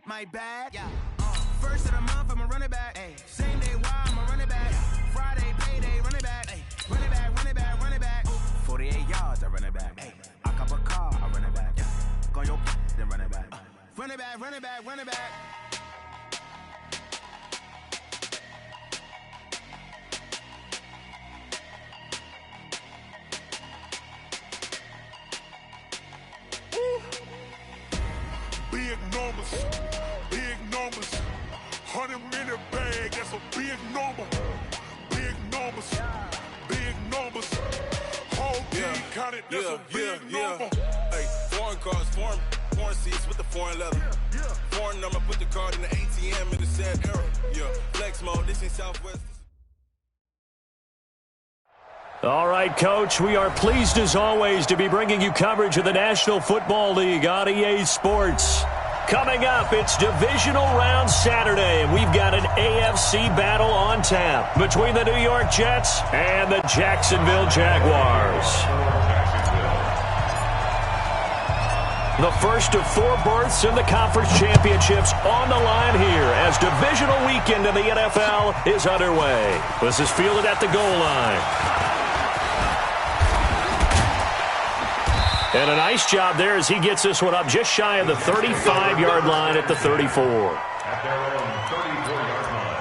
my bad. Yeah. First of the month, I'm a running back. Ay. Same day, why I'm a running back. Friday, payday, running back. Ay. Running back, running back, running back. 48 yards, I run it back. Ay. I cop a car, I run it back. Yeah. Go your then run it back. Run it back, run it back, run it back. Big numbers, big numbers. 100-minute bag, that's a big number. Big numbers, big numbers. Whole team counted, that's a big number. Hey, foreign cars, foreign seats with the foreign leather. Foreign number, put the card in the ATM in the sad era. Yeah, flex mode, this ain't Southwest. All right, Coach, we are pleased as always to be bringing you coverage of the National Football League on EA Sports. Coming up, it's Divisional Round Saturday, and we've got an AFC battle on tap between the New York Jets and the Jacksonville Jaguars. The first of 4 berths in the conference championships on the line here as divisional weekend in the NFL is underway. This is fielded at the goal line. And a nice job there as he gets this one up just shy of the 35-yard line at the 34. At their own 34-yard line.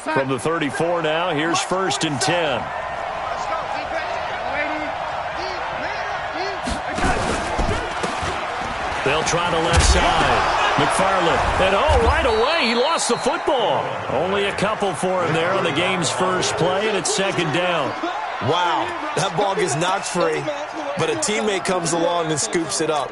From the 34 now, here's 1st and 10. They'll try the left side. McFarland. And right away, he lost the football. Only a couple for him there on the game's first play, and it's 2nd down. Wow, that ball gets knocked free, but a teammate comes along and scoops it up.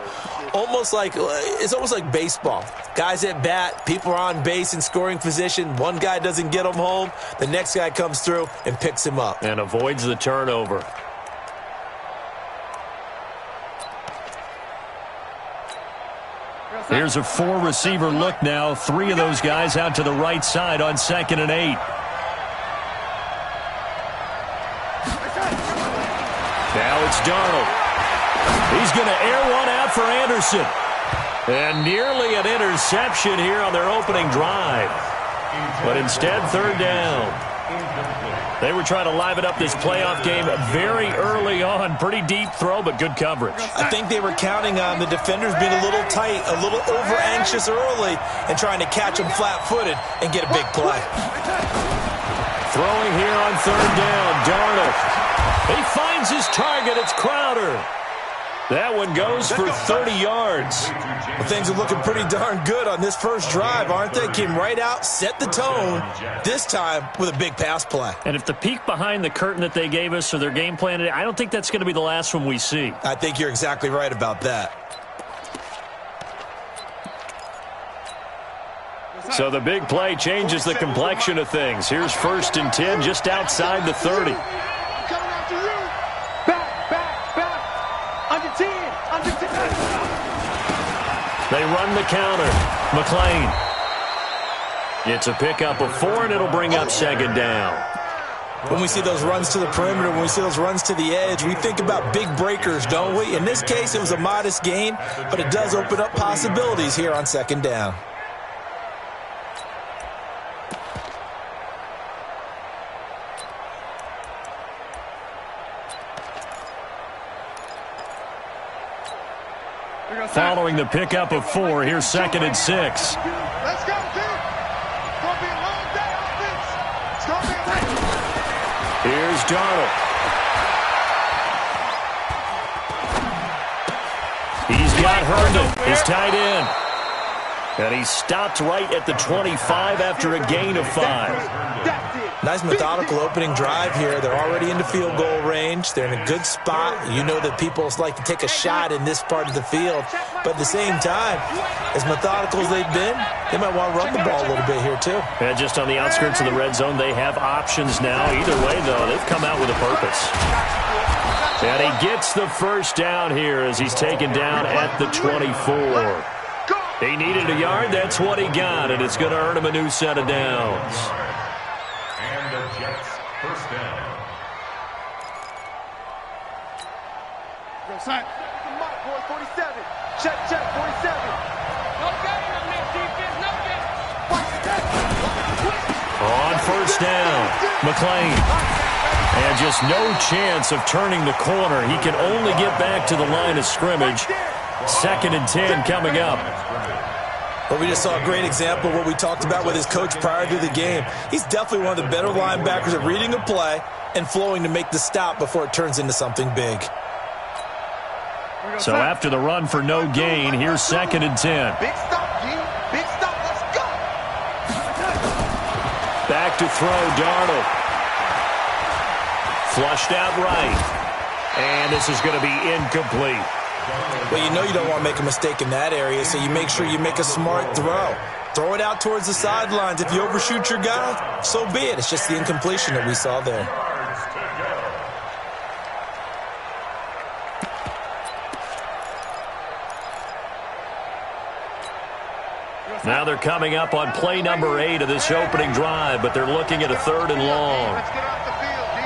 It's almost like baseball. Guys at bat, people are on base in scoring position. One guy doesn't get him home. The next guy comes through and picks him up. And avoids the turnover. Here's a 4-receiver look now. 3 of those guys out to the right side on 2nd and 8. Now it's Darnold. He's going to air one out for Anderson. And nearly an interception here on their opening drive. But instead, 3rd down. They were trying to liven up this playoff game very early on. Pretty deep throw, but good coverage. I think they were counting on the defenders being a little tight, a little over-anxious early, and trying to catch them flat-footed and get a big play. Throwing here on 3rd down, Darnold. He finds his target. It's Crowder. That one goes for 30 yards. Well, things are looking pretty darn good on this first drive, aren't they? Came right out, set the tone, this time with a big pass play. And if the peek behind the curtain that they gave us or their game plan, I don't think that's going to be the last one we see. I think you're exactly right about that. So the big play changes the complexion of things. Here's 1st and 10 just outside the 30. They run the counter. McLean. It's a pickup of 4, and it'll bring up 2nd down. When we see those runs to the perimeter, when we see those runs to the edge, we think about big breakers, don't we? In this case, it was a modest gain, but it does open up possibilities here on 2nd down. Following the pickup of 4, here's 2nd and 6. Let's go, dude. It's going to be a long day on this. It's going to be a long day. Here's Darnold. He's got Herndon, his tight end. And he stopped right at the 25 after a gain of 5. That's it. Nice methodical opening drive here. They're already into field goal range. They're in a good spot. You know that people like to take a shot in this part of the field. But at the same time, as methodical as they've been, they might want to run the ball a little bit here too. Yeah, just on the outskirts of the red zone, they have options now. Either way, though, they've come out with a purpose. And he gets the first down here as he's taken down at the 24. He needed a yard. That's what he got, and it's going to earn him a new set of downs. And the Jets first down. Son. 47. Check, 47. No game on that defense, no game. On first down, McLean. And just no chance of turning the corner. He can only get back to the line of scrimmage. 2nd and 10 coming up. Well, we just saw a great example of what we talked about with his coach prior to the game. He's definitely one of the better linebackers at reading a play and flowing to make the stop before it turns into something big. So after the run for no gain, here's 2nd and 10. Big stop, G. Big stop, let's go. Back to throw, Darnold. Flushed out right. And this is going to be incomplete. Well, you know you don't want to make a mistake in that area, so you make sure you make a smart throw. Throw it out towards the sidelines. If you overshoot your guy, so be it. It's just the incompletion that we saw there. Now they're coming up on play number 8 of this opening drive, but they're looking at a 3rd and long. Let's get off the field, D.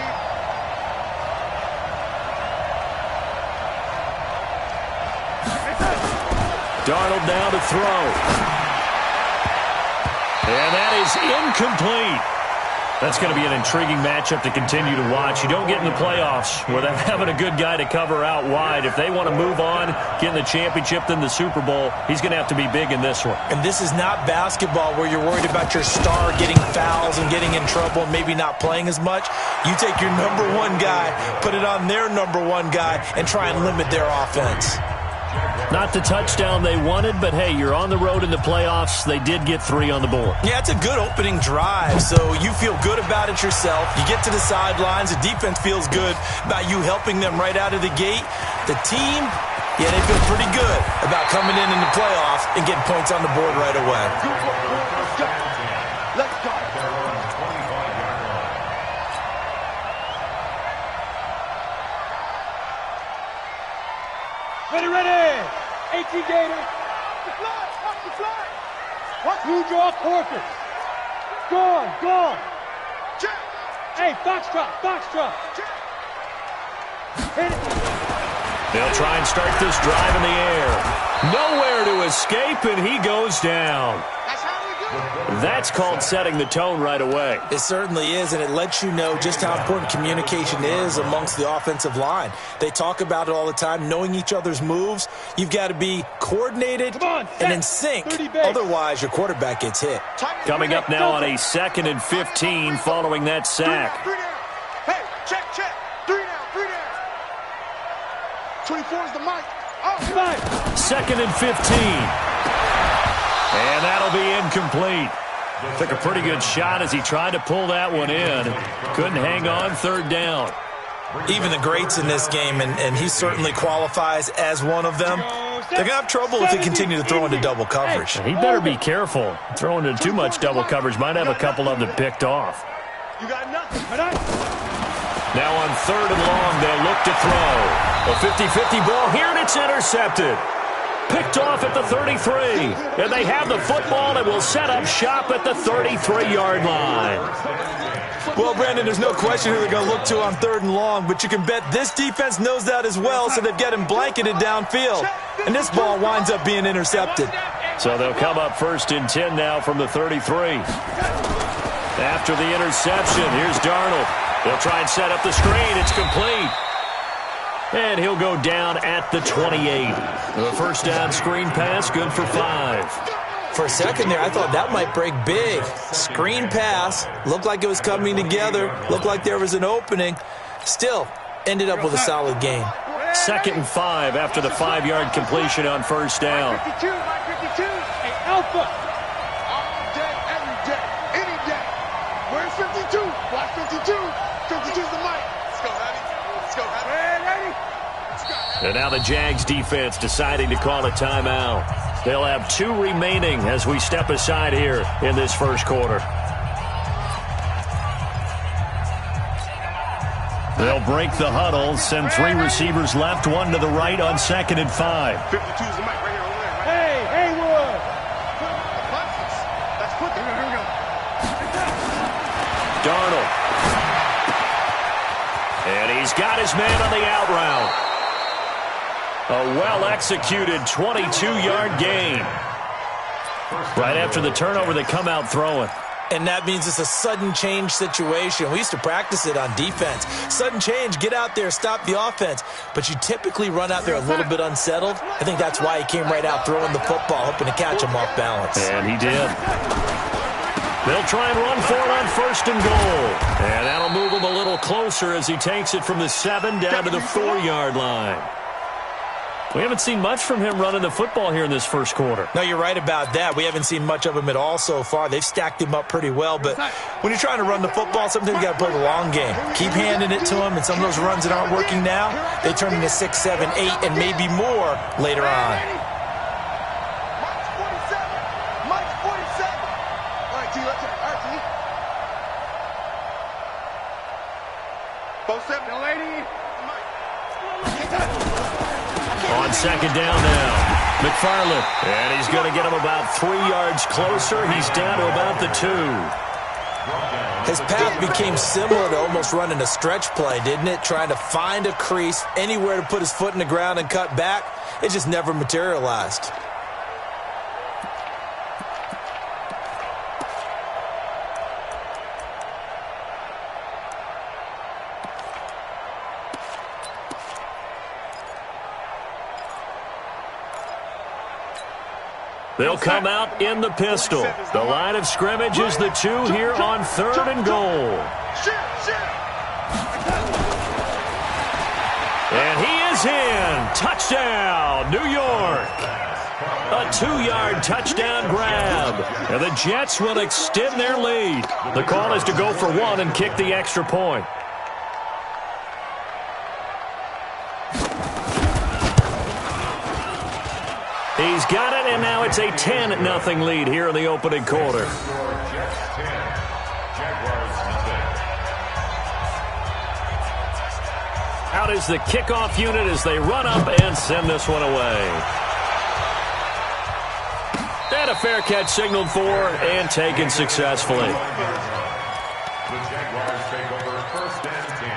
Darnold now to throw. And that is incomplete. That's going to be an intriguing matchup to continue to watch. You don't get in the playoffs without having a good guy to cover out wide. If they want to move on, get in the championship, then the Super Bowl, he's going to have to be big in this one. And this is not basketball where you're worried about your star getting fouls and getting in trouble and maybe not playing as much. You take your number 1 guy, put it on their number 1 guy, and try and limit their offense. Not the touchdown they wanted, but hey, you're on the road in the playoffs. They did get 3 on the board. Yeah, it's a good opening drive, so you feel good about it yourself. You get to the sidelines. The defense feels good about you helping them right out of the gate. The team, yeah, they feel pretty good about coming in the playoffs and getting points on the board right away. Let's go. Ready. 18 Gator. Watch the fly. Watch who draw Corpus. Gone. Check. Hey, Foxtrot. Check. Hit it. They'll try and start this drive in the air. Nowhere to escape, and he goes down. That's how we do it. That's called setting the tone right away. It certainly is, and it lets you know just how important communication is amongst the offensive line. They talk about it all the time, knowing each other's moves. You've got to be coordinated and in sync. Otherwise, your quarterback gets hit. Coming up now on a 2nd and 15 following that sack. 3 down. Hey, check. 3 down. 24 is the mic. Oh, 2nd and 15. And that'll be incomplete. Took a pretty good shot as he tried to pull that one in. Couldn't hang on, 3rd down. Even the greats in this game, and he certainly qualifies as one of them, they're going to have trouble if they continue to throw into double coverage. He better be careful. Throwing into too much double coverage might have a couple of them picked off. You got nothing. Now on 3rd and long, they'll look to throw. A 50-50 ball here, and it's intercepted. Picked off at the 33. And they have the football and will set up shop at the 33-yard line. Well, Brandon, there's no question who they're going to look to on 3rd and long, but you can bet this defense knows that as well, so they've got him blanketed downfield. And this ball winds up being intercepted. So they'll come up 1st and 10 now from the 33. After the interception, here's Darnold. They'll try and set up the screen. It's complete. And he'll go down at the 28. The first down screen pass, good for 5. For a second there, I thought that might break big. Screen pass, looked like it was coming together, looked like there was an opening. Still, ended up with a solid game. 2nd and 5 after the 5-yard completion on first down. 52, hey, Alpha. All day, every day, any day. Where's 52? And now the Jags defense deciding to call a timeout. They'll have 2 remaining as we step aside here in this first quarter. They'll break the huddle, send 3 receivers left, 1 to the right on 2nd and 5. 52 is the mic right here. Hey, Haywood! That's quick. Here we go. Darnold. And he's got his man on the out route. A well-executed 22-yard gain. Right after the turnover, they come out throwing. And that means it's a sudden change situation. We used to practice it on defense. Sudden change, get out there, stop the offense. But you typically run out there a little bit unsettled. I think that's why he came right out throwing the football, hoping to catch him off balance. And he did. They'll try and run for it on 1st and goal. And that'll move him a little closer as he takes it from the 7 down to the 4-yard line. We haven't seen much from him running the football here in this first quarter. No, you're right about that. We haven't seen much of him at all so far. They've stacked him up pretty well. But when you're trying to run the football, sometimes you got to play the long game. Keep handing it to him, and some of those runs that aren't working now, they turn into 6, 7, 8, and maybe more later on. Mike's 47. All right, T, let's go. All right, T. Both 7, lady. On 2nd down now, McFarland. And he's going to get him about 3 yards closer. He's down to about the 2. His path became similar to almost running a stretch play, didn't it? Trying to find a crease, anywhere to put his foot in the ground and cut back. It just never materialized. They'll come out in the pistol. The line of scrimmage is the 2 here on 3rd and goal. And he is in. Touchdown, New York. A 2-yard touchdown grab. And the Jets will extend their lead. The call is to go for 1 and kick the extra point. He's got it, and now it's a 10-0 lead here in the opening quarter. Out is the kickoff unit as they run up and send this one away. And a fair catch signaled for and taken successfully. The Jaguars take over 1st and 10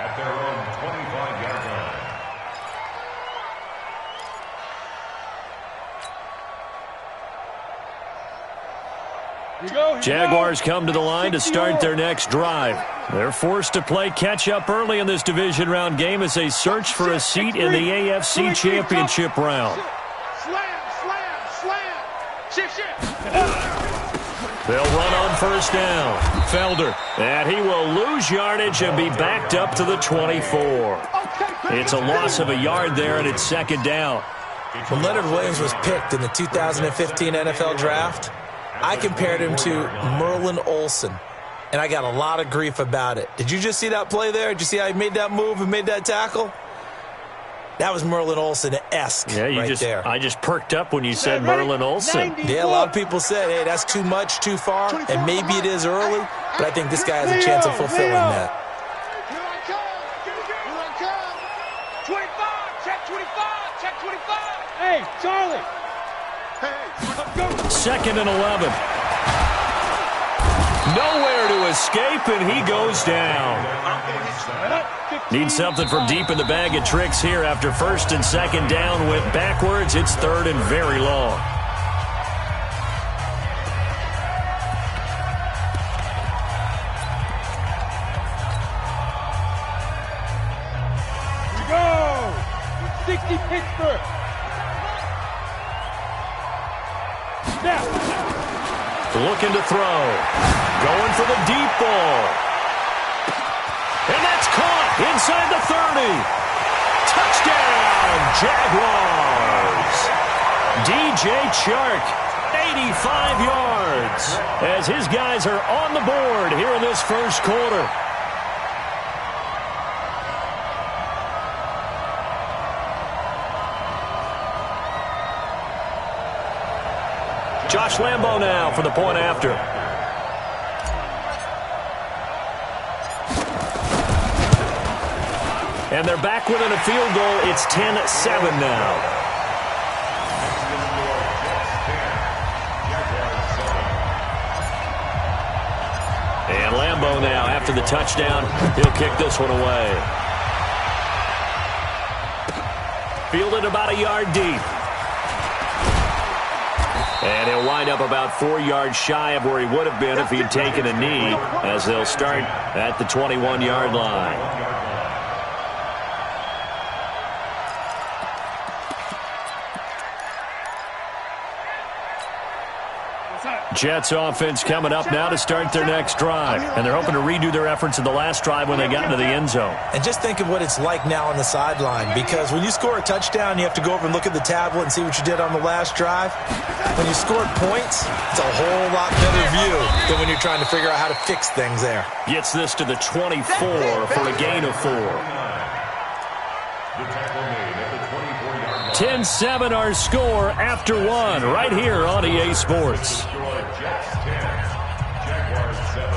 at their own 25-yard line. Jaguars come to the line to start their next drive. They're forced to play catch-up early in this division round game as they search for a seat in the AFC Championship round. They'll run on 1st down. Felder. And he will lose yardage and be backed up to the 24. It's a loss of a yard there, and it's 2nd down. When Leonard Williams was picked in the 2015 NFL Draft, I compared him to Merlin Olsen, and I got a lot of grief about it. Did you just see that play there? Did you see how he made that move and made that tackle? That was Merlin Olsen-esque there. I just perked up when you said Merlin Olsen. Yeah, a lot of people said, hey, that's too much, too far, and maybe it is early, but I think this guy has a chance of fulfilling that. Here I come. 25, check 25, check 25. Hey, Charlie. Hey, 2nd and 11. Nowhere to escape, and he goes down. Need something from deep in the bag of tricks here after 1st and 2nd down. Went backwards. It's 3rd and very long. Here we go. 60 Pittsburgh. Looking to throw. Going for the deep ball. And that's caught inside the 30. Touchdown, Jaguars. DJ Chark, 85 yards. As his guys are on the board here in this first quarter. Josh Lambo now for the point after. And they're back within a field goal. It's 10-7 now. And Lambo now, after the touchdown, he'll kick this one away. Fielded about a yard deep. And he'll wind up about 4 yards shy of where he would have been if he'd taken a knee, as they'll start at the 21-yard line. Jets offense coming up now to start their next drive. And they're hoping to redo their efforts in the last drive when they got into the end zone. And just think of what it's like now on the sideline, because when you score a touchdown, you have to go over and look at the tablet and see what you did on the last drive. When you scored points, it's a whole lot better view than when you're trying to figure out how to fix things there. Gets this to the 24 for a gain of 4. 10-7 our score after 1 right here on EA Sports. Jets 10, Jaguars 7.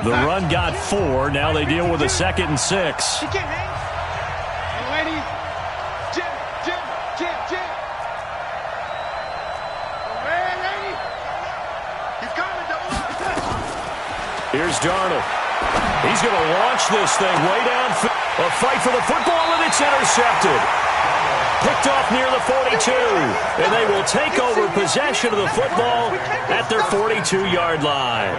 The run got 4. Now they deal with a 2nd and 6. He can't hang. Hey, ladies. Jim. Hey, lady. He's coming, double up. Here's Darnold. He's going to launch this thing way downfield. A fight for the football, and it's intercepted. Picked off near the 42. And they will take over possession of the football at their 42-yard line.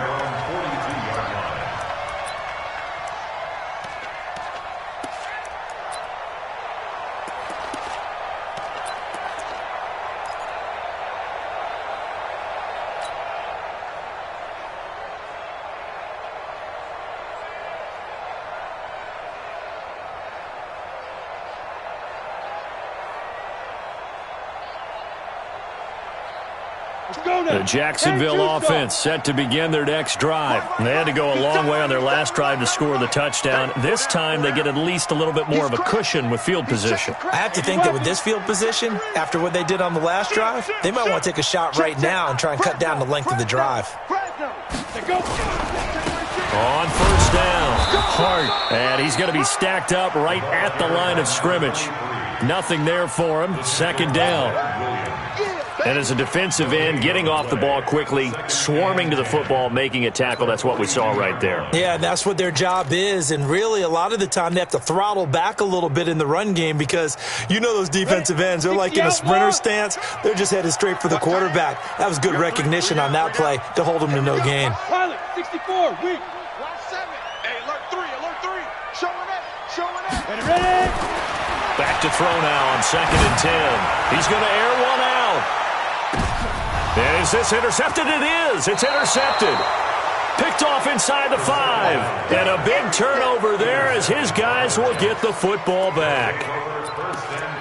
The Jacksonville offense set to begin their next drive. They had to go a long way on their last drive to score the touchdown. This time they get at least a little bit more of a cushion with field position. I have to think that with this field position, after what they did on the last drive, they might want to take a shot right now and try and cut down the length of the drive. On first down, Hart, and he's going to be stacked up right at the line of scrimmage. Nothing there for him. 2nd down. And as a defensive end, getting off the ball quickly, swarming to the football, making a tackle, that's what we saw right there. Yeah, that's what their job is, and really a lot of the time they have to throttle back a little bit in the run game because you know those defensive ends, they're like in a sprinter stance. They're just headed straight for the quarterback. That was good recognition on that play to hold them to no gain. Pilot, 64, weak. 1-7. Hey, alert 3. Showing up. Ready? Back to throw now on 2nd and 10. He's going to air one out. Is this intercepted? It is. It's intercepted. Picked off inside the 5. And a big turnover there as his guys will get the football back.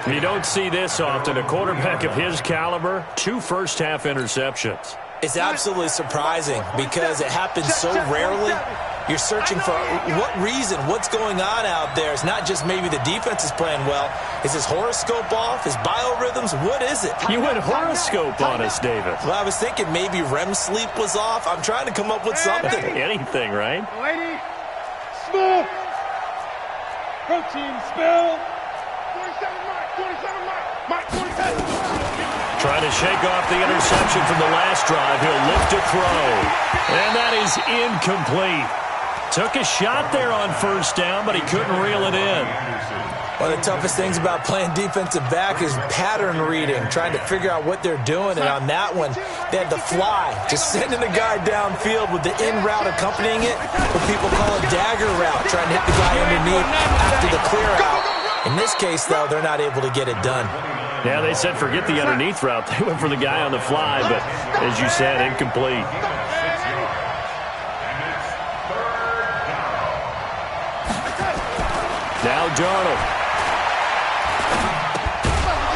You don't see this often. A quarterback of his caliber, 2 first-half interceptions. It's absolutely surprising because it happens so rarely. You're searching for what reason, what's going on out there. It's not just maybe the defense is playing well. Is his horoscope off? His biorhythms? What is it? You went horoscope on us, David. Well, I was thinking maybe REM sleep was off. I'm trying to come up with something. Anything, right? Lady, smoke. Protein spill. 27 Mike. 27. Trying to shake off the interception from the last drive. He'll look to throw. And that is incomplete. Took a shot there on first down, but he couldn't reel it in. One of the toughest things about playing defensive back is pattern reading, trying to figure out what they're doing. And on that one, they had the fly, just sending the guy downfield with the in route accompanying it, what people call a dagger route, trying to hit the guy underneath after the clear out. In this case, though, they're not able to get it done. Yeah, they said forget the underneath route. They went for the guy on the fly, but as you said, incomplete. Now Darnold.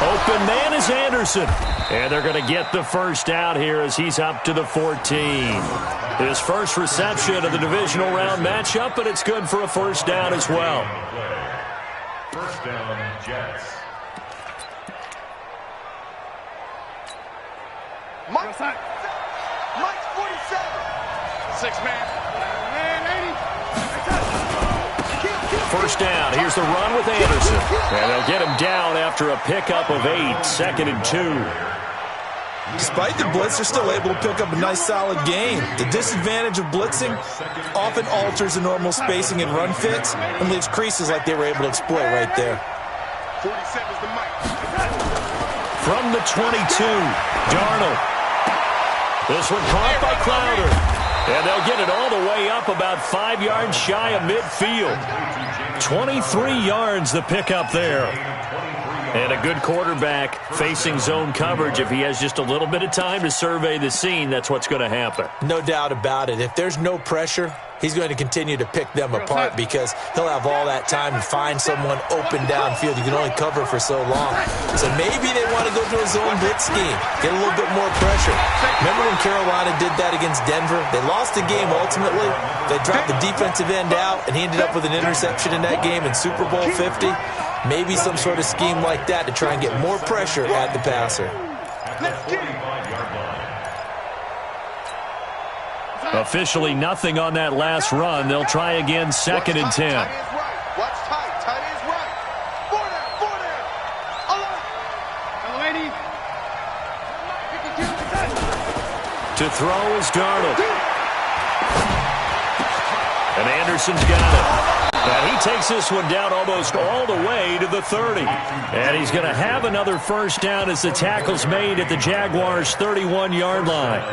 Open man is Anderson. And they're going to get the first down here as he's up to the 14. His first reception of the divisional round matchup, and it's good for a first down as well. First down, Jets. Mike's 47. 6-man. First down. Here's the run with Anderson. And they'll get him down after a pickup of 8, 2nd and 2. Despite the blitz, they're still able to pick up a nice, solid gain. The disadvantage of blitzing often alters the normal spacing and run fits and leaves creases like they were able to exploit right there. 47's the mic. From the 22, Darnold. This one caught by Crowder. And they'll get it all the way up about 5 yards shy of midfield. 23 yards the pickup there. And a good quarterback facing zone coverage. If he has just a little bit of time to survey the scene, that's what's going to happen. No doubt about it. If there's no pressure, he's going to continue to pick them apart because he'll have all that time to find someone open downfield. You can only cover for so long. So maybe they want to go to a zone blitz scheme, get a little bit more pressure. Remember when Carolina did that against Denver? They lost the game ultimately. They dropped the defensive end out, and he ended up with an interception in that game in Super Bowl 50. Maybe some sort of scheme like that to try and get more pressure at the passer. Officially nothing on that last run. They'll try again, 2nd and 10. Watch tight. Tight is right. Four there. To throw is Darnold. And Anderson's got it. And he takes this one down almost all the way to the 30. And he's going to have another first down as the tackle's made at the Jaguars' 31-yard line.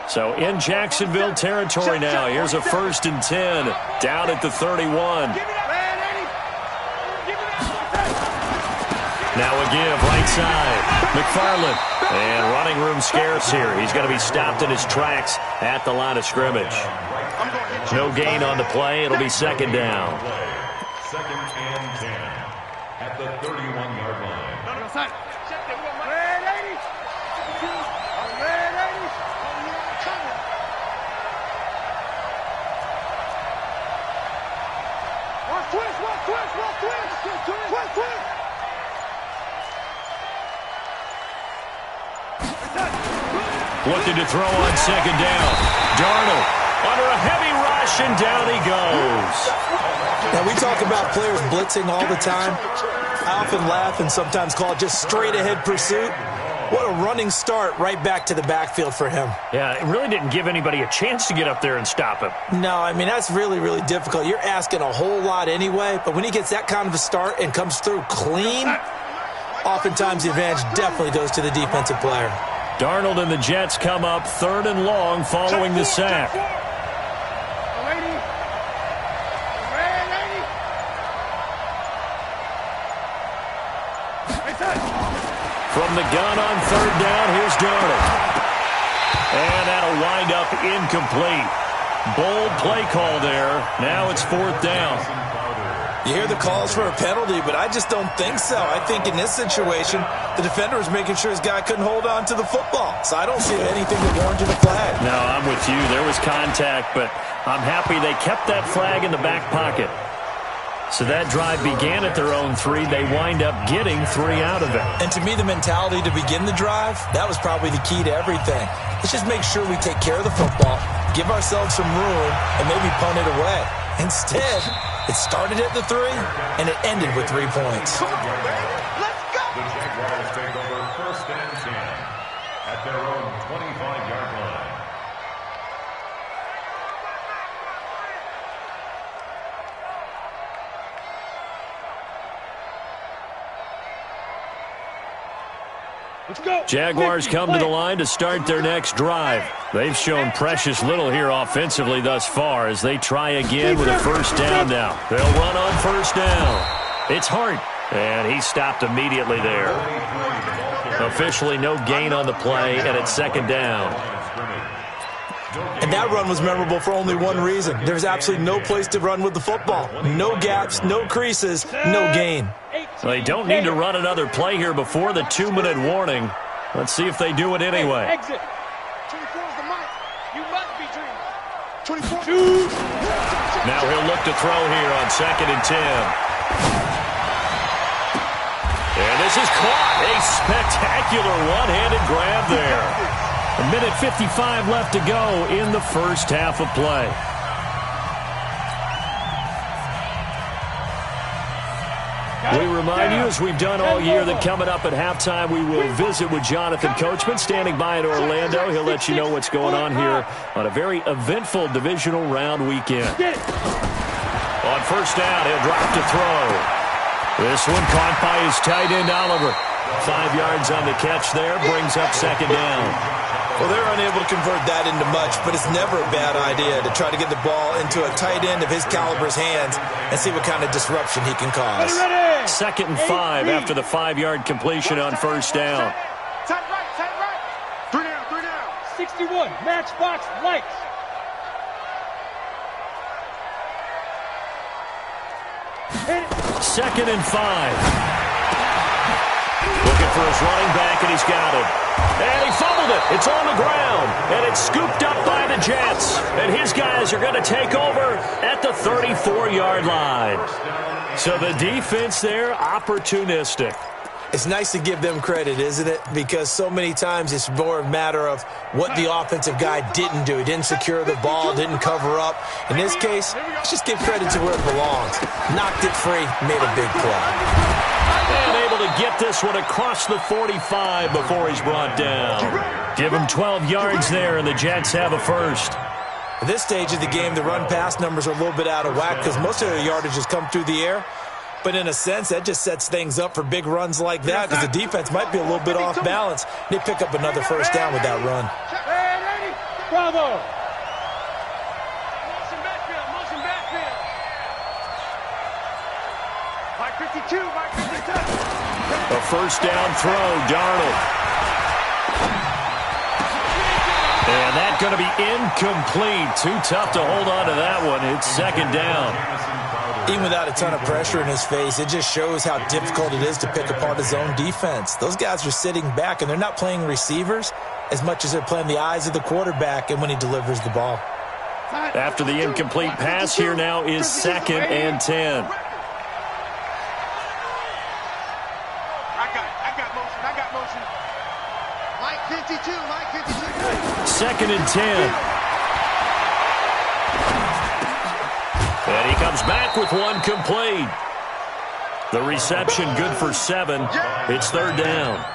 So in Jacksonville territory now. Here's a 1st and 10 down at the 31. Now a give, right side. McFarland. And running room scarce here. He's going to be stopped in his tracks at the line of scrimmage. No gain on the play. It'll be 2nd down. 2nd and 10 at the 31-yard line. Looking to throw on 2nd down. Darnold under a heavy rush, and down he goes. Now, we talk about players blitzing all the time. I often laugh and sometimes call it just straight-ahead pursuit. What a running start right back to the backfield for him. Yeah, it really didn't give anybody a chance to get up there and stop him. No, I mean, that's really, really difficult. You're asking a whole lot anyway, but when he gets that kind of a start and comes through clean, oftentimes the advantage definitely goes to the defensive player. Darnold and the Jets come up 3rd and long following the sack. From the gun on 3rd down, here's Darnold. And that'll wind up incomplete. Bold play call there. Now it's 4th down. You hear the calls for a penalty, but I just don't think so. I think in this situation, the defender was making sure his guy couldn't hold on to the football. So I don't see anything that warranted a flag. No, I'm with you. There was contact, but I'm happy they kept that flag in the back pocket. So that drive began at their own 3. They wind up getting 3 out of it. And to me, the mentality to begin the drive, that was probably the key to everything. Let's just make sure we take care of the football, give ourselves some room, and maybe punt it away. Instead, it started at the 3, and it ended with 3 points. Let's go! The Jaguars take over 1st and 10 at their own 25-yard line. Let's go! Jaguars come to the line to start their next drive. They've shown precious little here offensively thus far as they try again with a 1st down now. They'll run on 1st down. It's Hart, and he stopped immediately there. Officially no gain on the play, and it's 2nd down. And that run was memorable for only one reason. There's absolutely no place to run with the football. No gaps, no creases, no gain. Well, they don't need to run another play here before the 2-minute warning. Let's see if they do it anyway. Exit. 24 is the mic. You must be dreaming. 24. Now he'll look to throw here on 2nd and 10. And this is caught. A spectacular one-handed grab there. 1:55 left to go in the first half of play. We remind you, as we've done all year, that coming up at halftime, we will visit with Jonathan Coachman standing by in Orlando. He'll let you know what's going on here on a very eventful divisional round weekend. On first down, he'll drop to throw. This one caught by his tight end, Oliver. 5 yards on the catch there, brings up 2nd down. Well, they're unable to convert that into much, but it's never a bad idea to try to get the ball into a tight end of his caliber's hands and see what kind of disruption he can cause. 2nd and 5 after the 5-yard completion on first down. Tight right. 3 down. 61, matchbox lights. Second and 5. Looking for his running back, and he's got it. And he fumbled it. It's on the ground, and it's scooped up by the Jets. And his guys are going to take over at the 34-yard line. So the defense there, opportunistic. It's nice to give them credit, isn't it? Because so many times it's more a matter of what the offensive guy didn't do. He didn't secure the ball, didn't cover up. In this case, let's just give credit to where it belongs. Knocked it free, made a big play. And able to get this one across the 45 before he's brought down. Give him 12 yards there, and the Jets have a first. At this stage of the game, the run-pass numbers are a little bit out of whack because most of their yardage has come through the air. But in a sense, that just sets things up for big runs like that because the defense might be a little bit off balance. They pick up another first down with that run. Bravo. Motion backfield. Mike 52. A first down throw, Darnold. And that's going to be incomplete. Too tough to hold on to that one. It's 2nd down. Even without a ton of pressure in his face, it just shows how difficult it is to pick apart his own defense. Those guys are sitting back, and they're not playing receivers as much as they're playing the eyes of the quarterback and when he delivers the ball. After the incomplete pass, here now is 2nd and 10. I got motion. Mike 52. 2nd and 10. And he comes back with one complete. The reception good for 7. It's 3rd down.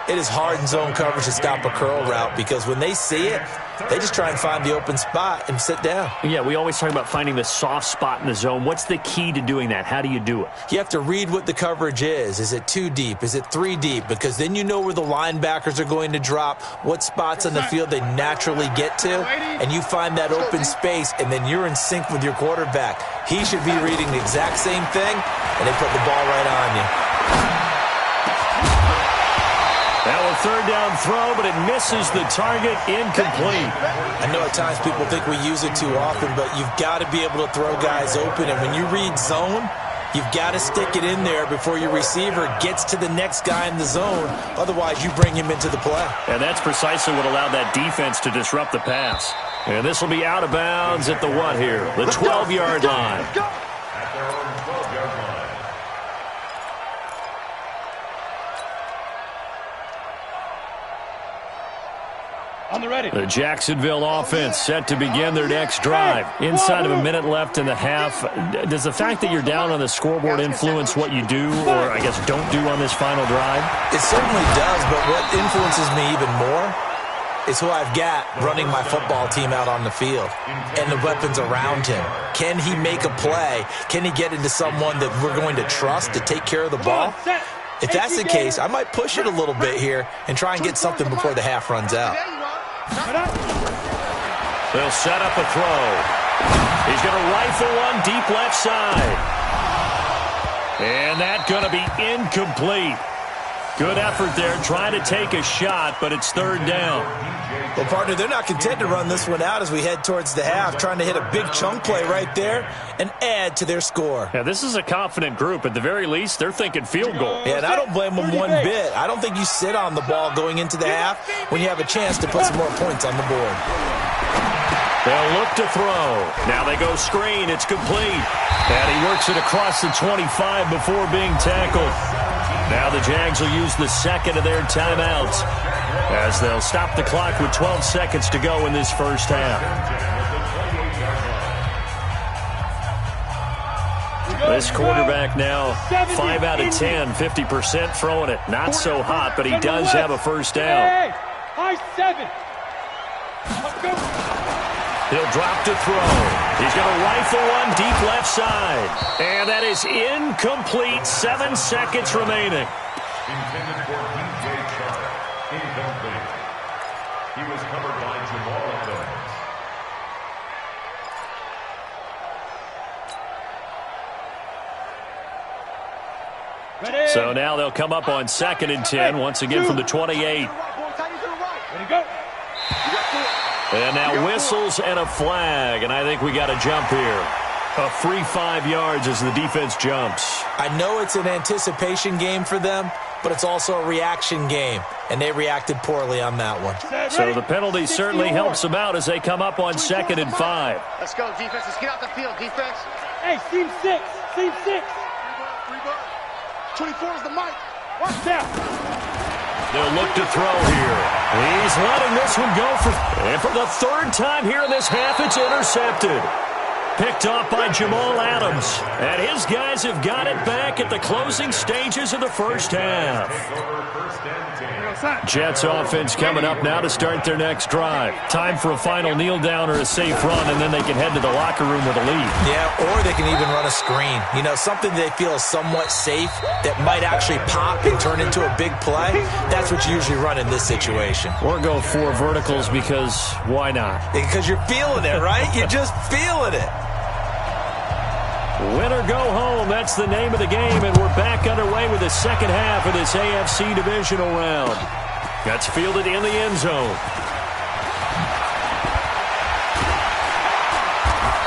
It is hard in zone coverage to stop a curl route because when they see it, they just try and find the open spot and sit down. Yeah, we always talk about finding the soft spot in the zone. What's the key to doing that? How do you do it? You have to read what the coverage is. Is it 2 deep? Is it 3 deep? Because then you know where the linebackers are going to drop, what spots on the field they naturally get to, and you find that open space, and then you're in sync with your quarterback. He should be reading the exact same thing, and they put the ball right on you. Now a 3rd down throw, but it misses the target, incomplete. I know at times people think we use it too often, but you've got to be able to throw guys open. And when you read zone, you've got to stick it in there before your receiver gets to the next guy in the zone. Otherwise, you bring him into the play. And that's precisely what allowed that defense to disrupt the pass. And this will be out of bounds at the what here? The 12-yard line. At their own 12-yard line. On the ready. The Jacksonville offense set to begin their next drive. Inside of a minute left in the half. Does the fact that you're down on the scoreboard influence what you do, or I guess don't do on this final drive? It certainly does, but what influences me even more is who I've got running my football team out on the field and the weapons around him. Can he make a play? Can he get into someone that we're going to trust to take care of the ball? If that's the case, I might push it a little bit here and try and get something before the half runs out. They'll set up a throw. He's going to rifle one deep left side. And that's going to be incomplete. Good effort there, trying to take a shot, but it's third down. Well, partner, they're not content to run this one out as we head towards the half, trying to hit a big chunk play right there and add to their score. Yeah, this is a confident group. At the very least, they're thinking field goal. Yeah, and I don't blame them one bit. I don't think you sit on the ball going into the half when you have a chance to put some more points on the board. They'll look to throw. Now they go screen. It's complete. And he works it across the 25 before being tackled. Now the Jags will use the second of their timeouts as they'll stop the clock with 12 seconds to go in this first half. This quarterback now 5 out of 10, 50% throwing it. Not so hot, but he does have a first down. Hey, high 7. Let's go. He'll drop to throw. He's going to rifle one deep left side. And that is incomplete. 7 seconds remaining. Intended for DJ Chark. Incomplete. He was covered by Jamal Adams. So now they'll come up on 2nd and 10, once again from the 28. Ready, go. And now whistles and a flag, and I think we got a jump here. A free 5 yards as the defense jumps. I know it's an anticipation game for them, but it's also a reaction game, and they reacted poorly on that one. So the penalty certainly helps them out as they come up on 2nd and 5. Let's go, defense. Let's get out the field, defense. Hey, team 6. Team 6. 24 is the mic. Watch that. They'll look to throw here. He's letting this one go and for the 3rd time here in this half, it's intercepted. Picked off by Jamal Adams. And his guys have got it back at the closing stages of the first half. Jets offense coming up now to start their next drive. Time for a final kneel down or a safe run, and then they can head to the locker room with a lead. Yeah, or they can even run a screen. You know, something they feel is somewhat safe that might actually pop and turn into a big play. That's what you usually run in this situation. Or go 4 verticals because why not? Because you're feeling it, right? You're just feeling it. Win or go home, that's the name of the game, and we're back underway with the second half of this AFC Divisional round. That's fielded in the end zone.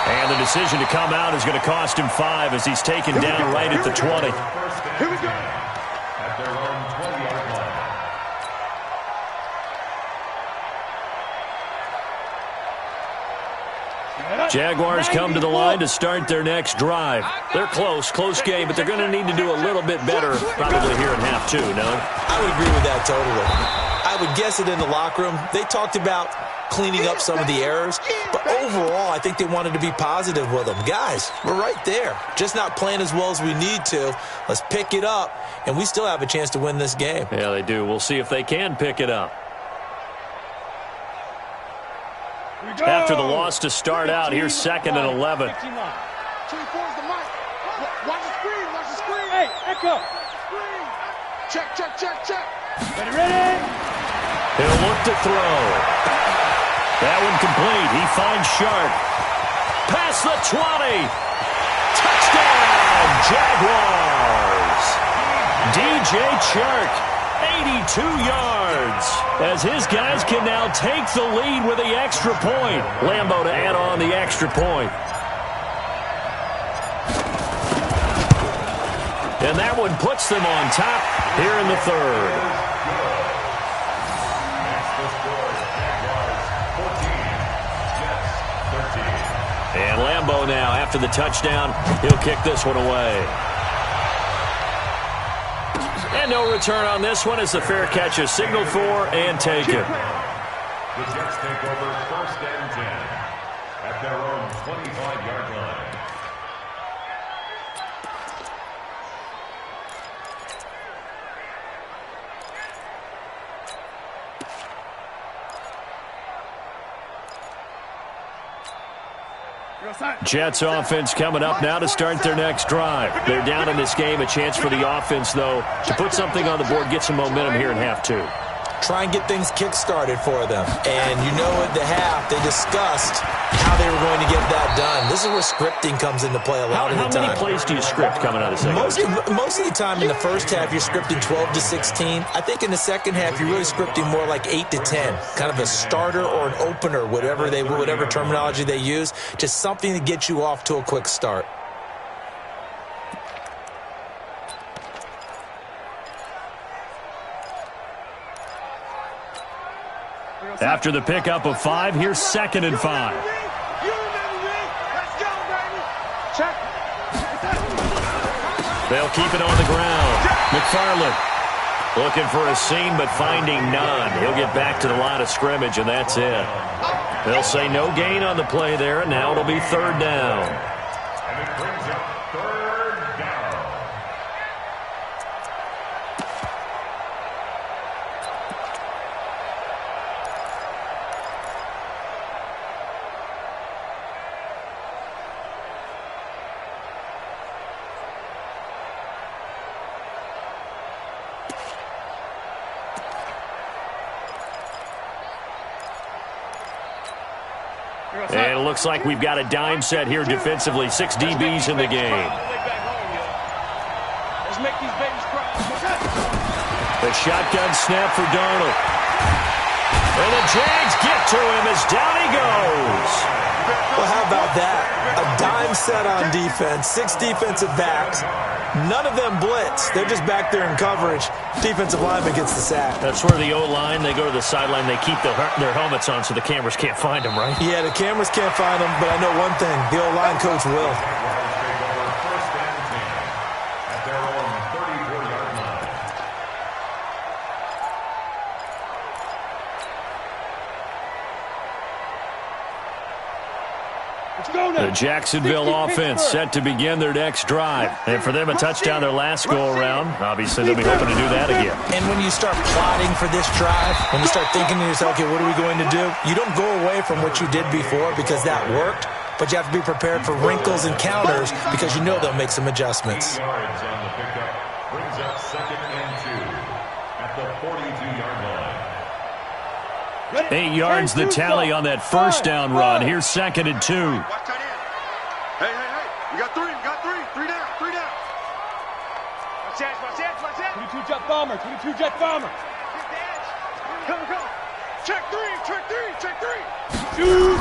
And the decision to come out is going to cost him 5 as he's taken down right at the 20. Here we go. At their own 20-yard line. Jaguars come to the line to start their next drive. They're close game, but they're going to need to do a little bit better probably here in half 2, no? I would agree with that totally. I would guess it in the locker room. They talked about cleaning up some of the errors, but overall, I think they wanted to be positive with them. Guys, we're right there. Just not playing as well as we need to. Let's pick it up, and we still have a chance to win this game. Yeah, they do. We'll see if they can pick it up. After the loss to start out, here's 2nd and 11. 24 is the mic. Watch the screen. Watch the screen. Hey, echo. Screen. Check. Ready? He'll look to throw. That one complete. He finds Sharp. Past the 20. Touchdown, Jaguars. DJ Chark, 82 yards. As his guys can now take the lead with the extra point. Lambeau to add on the extra point. And that one puts them on top here in the 3rd. And Lambeau now, after the touchdown, he'll kick this one away. And no return on this one as the fair catch is signaled for and taken. The Jets take over 1st and 10 at their own 25-yard line. Jets offense coming up now to start their next drive. They're down in this game. A chance for the offense, though, to put something on the board, get some momentum here in half 2. try and get things kick-started for them. And you know at the half, they discussed how they were going to get that done. This is where scripting comes into play a lot of the time. How many plays do you script coming out of the second? Most of the time in the first half, you're scripting 12 to 16. I think in the second half, you're really scripting more like 8 to 10. Kind of a starter or an opener, whatever terminology they use. Just something to get you off to a quick start. After the pickup of 5, here's 2nd and 5. They'll keep it on the ground. McFarland looking for a seam, but finding none. He'll get back to the line of scrimmage, and that's it. They'll say no gain on the play there, and now it'll be 3rd down. And it brings up 3rd down. And it looks like we've got a dime set here defensively. 6 DBs in the game. The shotgun snap for Darnold. And the Jags get to him as down he goes. Well, how about that? A dime set on defense, 6 defensive backs. None of them blitz. They're just back there in coverage. Defensive lineman gets the sack. That's where the O-line, they go to the sideline, they keep their helmets on so the cameras can't find them, right? Yeah, the cameras can't find them, but I know one thing. The O-line coach will. First and 10 at their own 34-yard line. The Jacksonville offense set to begin their next drive. And for them, a touchdown their last go-around. Obviously, they'll be hoping to do that again. And when you start plotting for this drive, when you start thinking to yourself, okay, what are we going to do? You don't go away from what you did before because that worked, but you have to be prepared for wrinkles and counters because you know they'll make some adjustments. 8 yards on the pickup brings up 2nd and 2 at the 42-yard line. 8 yards the tally on that first down run. Here's 2nd and 2. Watch tight end. Hey. We got 3. 3 down. Watch that. 22 jet bomber. Go. Check 3. Shoot.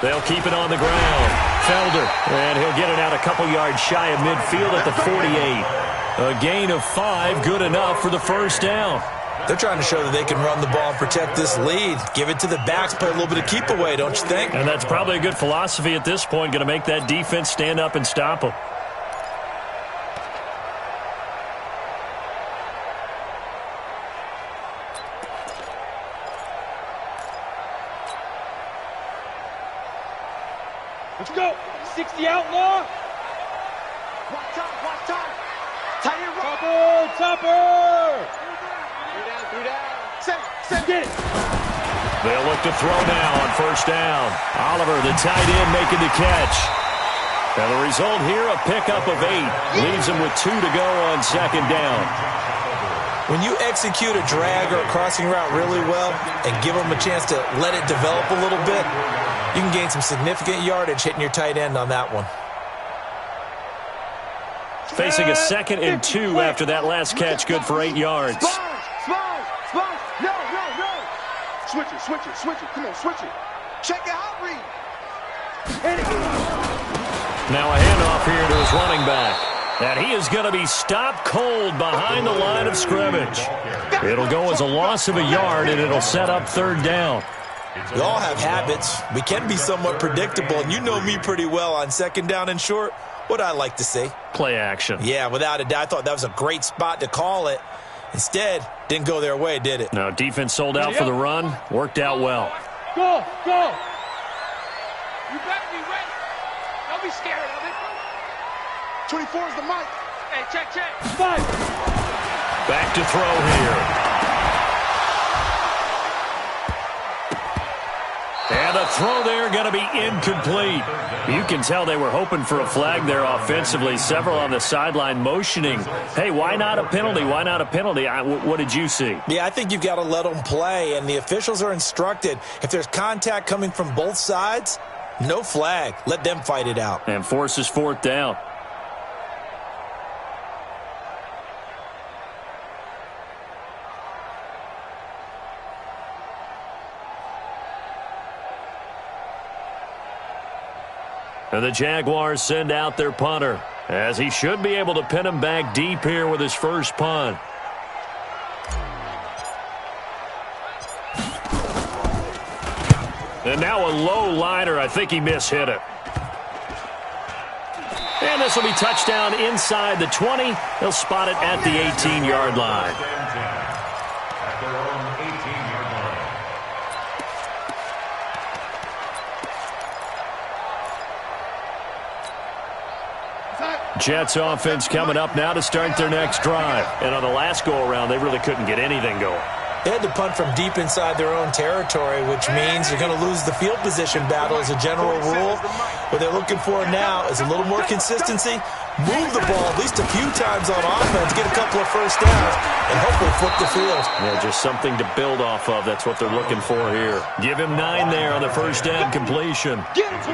They'll keep it on the ground. Felder, and he'll get it out a couple yards shy of midfield at the 48. A gain of 5, good enough for the first down. They're trying to show that they can run the ball and protect this lead. Give it to the backs, play a little bit of keep away, don't you think? And that's probably a good philosophy at this point, going to make that defense stand up and stop them. Let's go. 60 outlaw. Watch time. Tight end. Topper. 3 down. Set. Get it. They'll look to throw now on first down. Oliver, the tight end, making the catch. And the result here, a pickup of 8. Leaves them with 2 to go on 2nd down. When you execute a drag or a crossing route really well and give them a chance to let it develop a little bit, you can gain some significant yardage hitting your tight end on that one. Facing a 2nd and 2 after that last catch, good for 8 yards. Smalls. No. Switch it. Come on, switch it. Check it out, read. Now a handoff here to his running back. And he is going to be stopped cold behind the line of scrimmage. It'll go as a loss of a yard, and it'll set up 3rd down. We all have habits. We can be somewhat predictable, and you know me pretty well on 2nd down and short. What I like to see. Play action. Yeah, without a doubt. I thought that was a great spot to call it. Instead, didn't go their way, did it? No, defense sold out for the run. Worked out well. Go. You better be ready. Don't be scared of it. 24 is the mic. Hey, check. 5. Back to throw here. And the throw there going to be incomplete. You can tell they were hoping for a flag there offensively. Several on the sideline motioning, hey, why not a penalty? Why not a penalty? What did you see? Yeah, I think you've got to let them play, and the officials are instructed, if there's contact coming from both sides, no flag. Let them fight it out. And forces fourth down. And the Jaguars send out their punter, as he should be able to pin him back deep here with his first punt. And now a low liner. I think he mishit it. And this will be touchdown inside the 20. They'll spot it at the 18-yard line. At their own 18-yard line. Jets offense coming up now to start their next drive. And on the last go-around, they really couldn't get anything going. They had to punt from deep inside their own territory, which means you're going to lose the field position battle as a general rule. What they're looking for now is a little more consistency, move the ball at least a few times on offense, get a couple of first downs, and hopefully flip the field. Yeah, just something to build off of. That's what they're looking for here. Give him 9 there on the first down completion.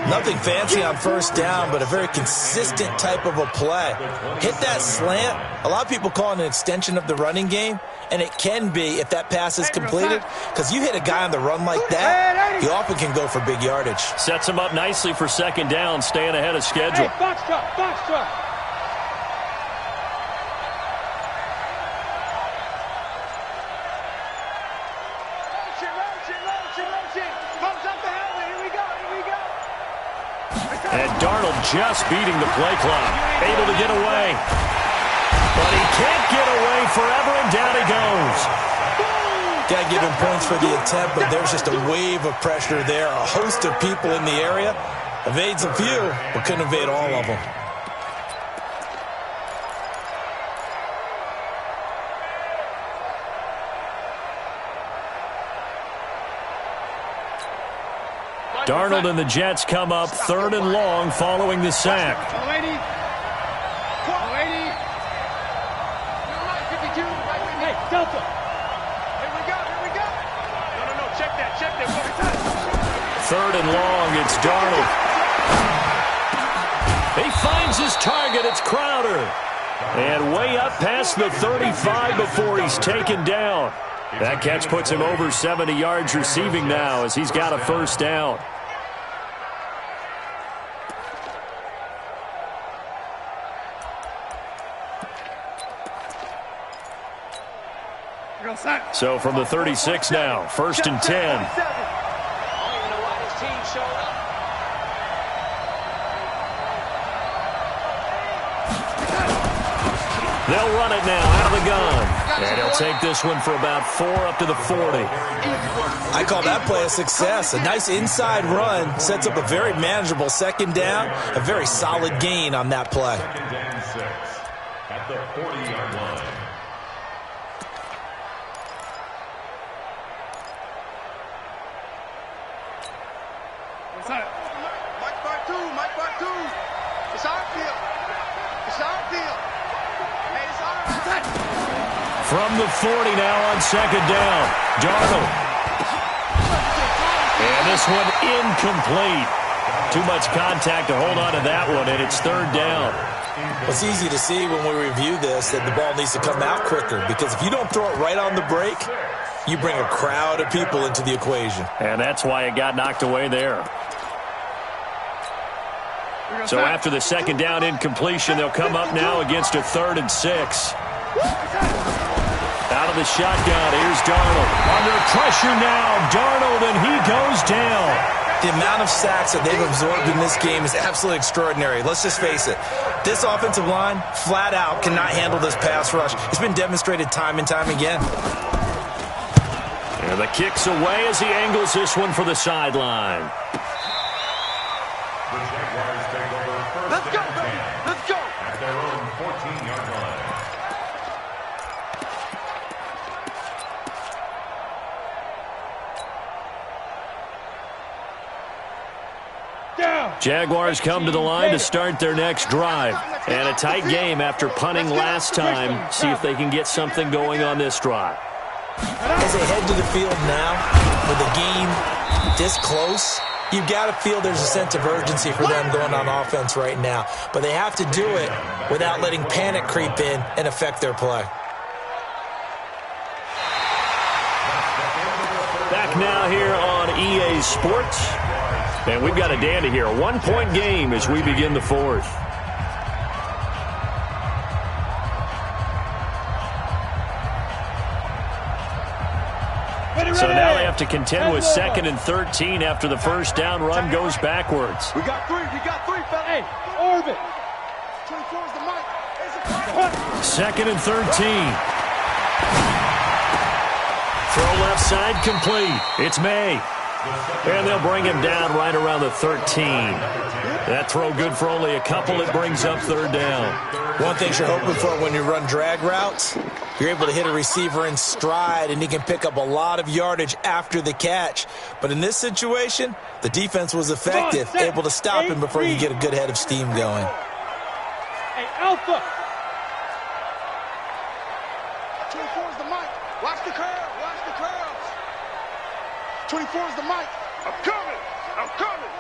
Nothing fancy on first down, but a very consistent type of a play. Hit that slant. A lot of people call it an extension of the running game, and it can be if that pass is completed, because you hit a guy on the run like that, he often can go for big yardage. Sets him up nicely for second down, staying ahead of schedule. Hey, box truck, box truck. And Darnold just beating the play clock, able to get away. But he can't get away forever, and down he goes. Got to give him points for the attempt, but there's just a wave of pressure there. A host of people in the area. Evades a few, but couldn't evade all of them. Darnold and the Jets come up 3rd and long following the sack. 180. 180. 52. Hey, Delta. Here we go. No. Check that. 3rd and long, it's Darnold. He finds his target. It's Crowder. And way up past the 35 before he's taken down. That catch puts him over 70 yards receiving now as he's got a first down. So from the 36 now, 1st and 10. They'll run it now out of the gun. And he'll take this one for about 4 up to the 40. I call that play a success. A nice inside run sets up a very manageable second down. A very solid gain on that play. 2nd and 6 at the 40-yard line. Mike Bartu. It's our field. Hey, it's our. From the 40 now on second down. Darnold. And this one incomplete. Too much contact to hold on to that one, and it's 3rd down. It's easy to see when we review this that the ball needs to come out quicker, because if you don't throw it right on the break, you bring a crowd of people into the equation. And that's why it got knocked away there. So after the second down incompletion, they'll come up now against a 3rd and 6. Out of the shotgun, here's Darnold. Under pressure now, Darnold, and he goes down. The amount of sacks that they've absorbed in this game is absolutely extraordinary. Let's just face it. This offensive line, flat out, cannot handle this pass rush. It's been demonstrated time and time again. And the kick's away as he angles this one for the sideline. The Jaguars take over 1st and 10. Let's go. At their own 14-yard line. Jaguars come to the line to start their next drive. And a tight game after punting last time. See if they can get something going on this drive. As they head to the field now, with the game this close, you've got to feel there's a sense of urgency for them going on offense right now. But they have to do it without letting panic creep in and affect their play. Back now here on EA Sports. And we've got a dandy here. A 1-point game as we begin the fourth. So now they have to contend with 2nd and 13 after the first down run goes backwards. We got three, fella. Hey, orbit. 24 is the mic. 2nd and 13. Throw left side complete. It's May. And they'll bring him down right around the 13. That throw good for only a couple. It brings up 3rd down. One thing you're hoping for when you run drag routes, you're able to hit a receiver in stride, and he can pick up a lot of yardage after the catch. But in this situation, the defense was effective, able to stop him before you get a good head of steam going. Hey, Alpha. 24 is the mic. Watch the curve. Watch the curves. 24 is the mic. I'm coming. I'm coming.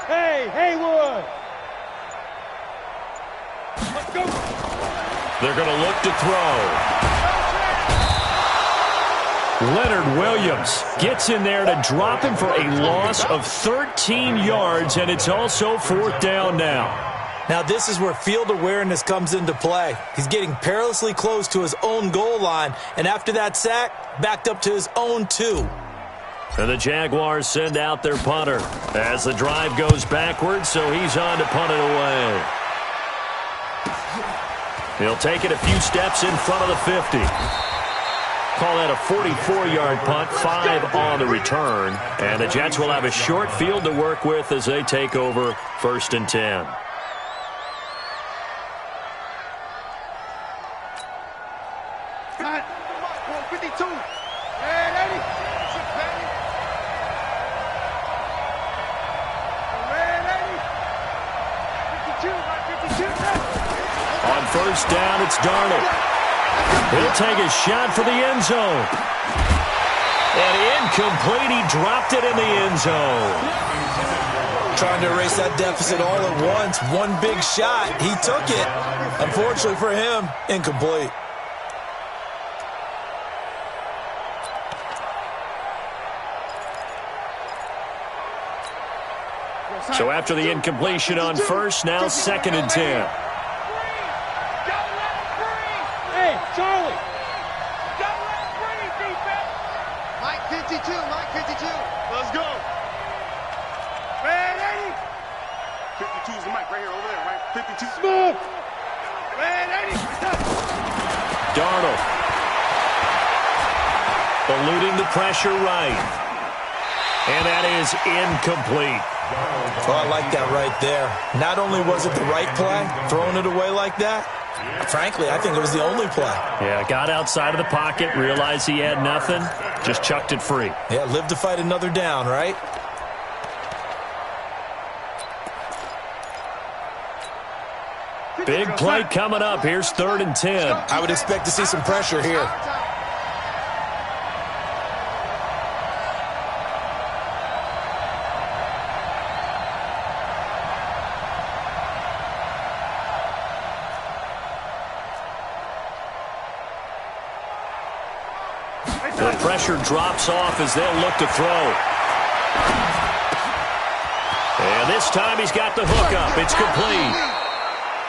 Hey, Haywood. Let's go. They're going to look to throw. Leonard Williams gets in there to drop him for a loss of 13 yards, and it's also 4th down now. Now this is where field awareness comes into play. He's getting perilously close to his own goal line, and after that sack, backed up to his own 2. And the Jaguars send out their punter as the drive goes backwards, so he's on to punt it away. He'll take it a few steps in front of the 50. Call that a 44-yard punt, 5 on the return. And the Jets will have a short field to work with as they take over 1st and 10. Cut. 52. Hey, lady. On 1st down, it's Darnold. He'll take a shot for the end zone. And incomplete. He dropped it in the end zone. Trying to erase that deficit all at once. One big shot. He took it. Unfortunately for him, incomplete. So after the incompletion on 1st, now 2nd and 10. Hey, Charlie. Mike 52, Mike 52. Let's go. Red 80. 52 is the mic right here, over there, right? 52. Smooth. Red 80. Darnold. Eluding the pressure right. And that is incomplete. Oh, I like that right there. Not only was it the right play, throwing it away like that, frankly, I think it was the only play. Yeah, got outside of the pocket, realized he had nothing, just chucked it free. Yeah, live to fight another down, right? Big play coming up. Here's 3rd and 10. I would expect to see some pressure here. The pressure drops off as they'll look to throw. And this time he's got the hook up. It's complete.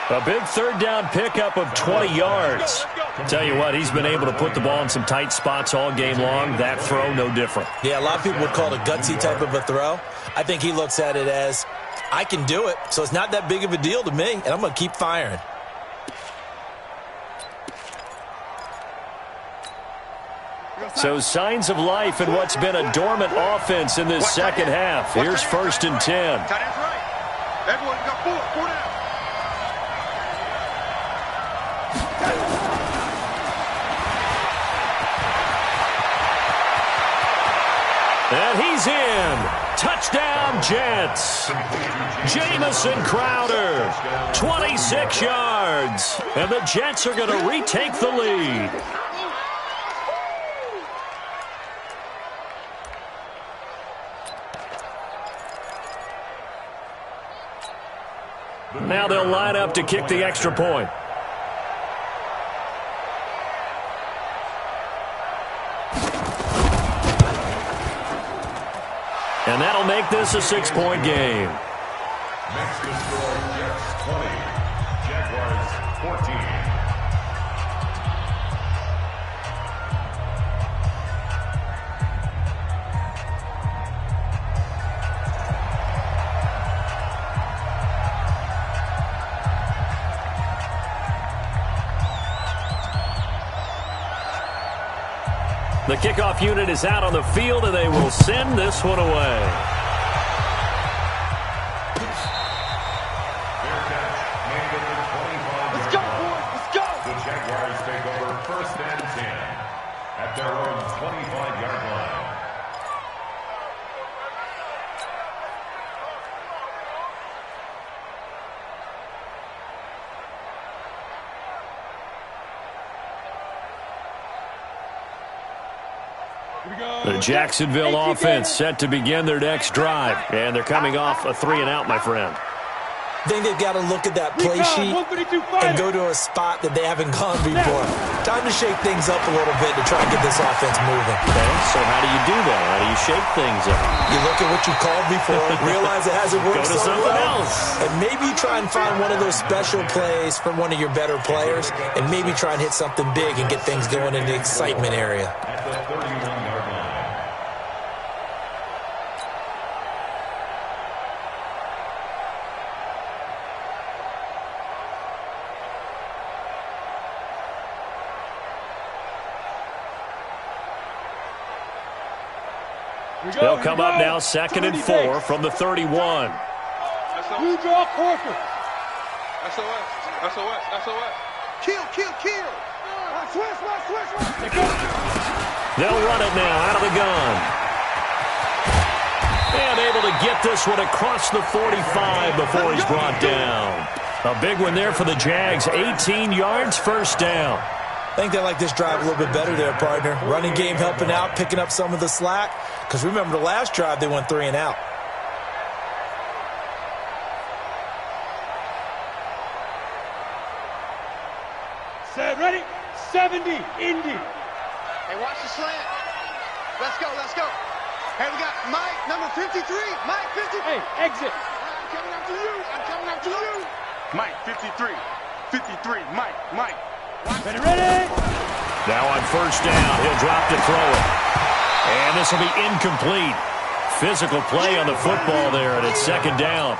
A big 3rd down pickup of 20 yards. Tell you what, he's been able to put the ball in some tight spots all game long. That throw, no different. Yeah, a lot of people would call it a gutsy type of a throw. I think he looks at it as, I can do it, so it's not that big of a deal to me, and I'm going to keep firing. So signs of life in what's been a dormant offense in this second half. Here's 1st and 10. Tight end's right. Everyone got 4 down. And he's in. Touchdown, Jets. Jamison Crowder, 26 yards. And the Jets are going to retake the lead. Now they'll line up to kick the extra point. And that'll make this a 6-point game. Next to score, Jets 20, Jaguars 14. The kickoff unit is out on the field, and they will send this one away. Let's go, boys. Let's go. The Jaguars take over 1st and 10 at their own 25-yard line. The Jacksonville offense set to begin their next drive. And they're coming off a 3-and-out, my friend. I think they've got to look at that play sheet and go to a spot that they haven't gone before. Time to shake things up a little bit to try and get this offense moving. Okay, so how do you do that? How do you shake things up? You look at what you called before, realize it hasn't worked Go to something else. and maybe try and find one of those special plays from one of your better players, and maybe try and hit something big and get things going in the excitement area. At the 31-yard line. They'll come up now 2nd and 4 from the 31. You draw Corker. SOS. SOS. SOS. Kill. Switch. They'll run it now out of the gun. And able to get this one across the 45 before he's brought down. A big one there for the Jags. 18 yards, 1st down. I think they like this drive a little bit better there, partner. Running game helping out, picking up some of the slack. Because remember, the last drive, they went 3-and-out. Set, ready? 70, Indy. Hey, watch the slant. Let's go. Hey, we got Mike, number 53. Mike, 53. Hey, exit. I'm coming after you. Mike, 53. 53. Mike. Ready? Now on 1st down, he'll drop to throw it. And this will be incomplete. Physical play on the football there, and it's 2nd down.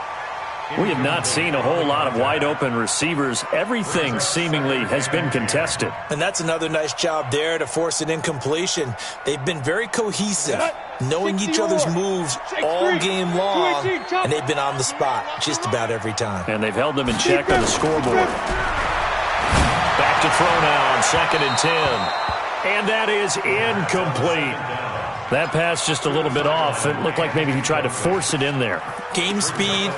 We have not seen a whole lot of wide-open receivers. Everything seemingly has been contested. And that's another nice job there to force an incompletion. They've been very cohesive, knowing each other's moves all game long, and they've been on the spot just about every time. And they've held them in check on the scoreboard. Back to throw now on 2nd and 10. And that is incomplete. That pass just a little bit off. It looked like maybe he tried to force it in there. Game speed,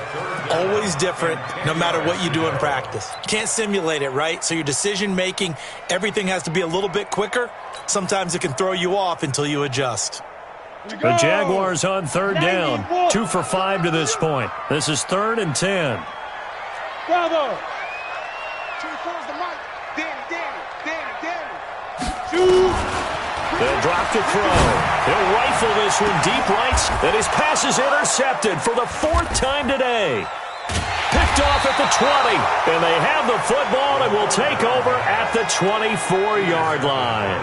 always different, no matter what you do in practice. You can't simulate it, right? So your decision-making, everything has to be a little bit quicker. Sometimes it can throw you off until you adjust. The Jaguars on 3rd down. 2 for 5 to this point. This is 3rd and 10. Bravo. 24's the Mike. Danny. Shoot. They'll drop to throw. He'll rifle this one deep right. And his pass is intercepted for the 4th time today. Picked off at the 20. And they have the football and will take over at the 24-yard line.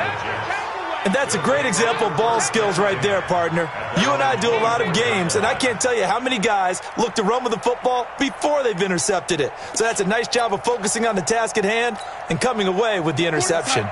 And that's a great example of ball skills right there, partner. You and I do a lot of games, and I can't tell you how many guys look to run with the football before they've intercepted it. So that's a nice job of focusing on the task at hand and coming away with the interception.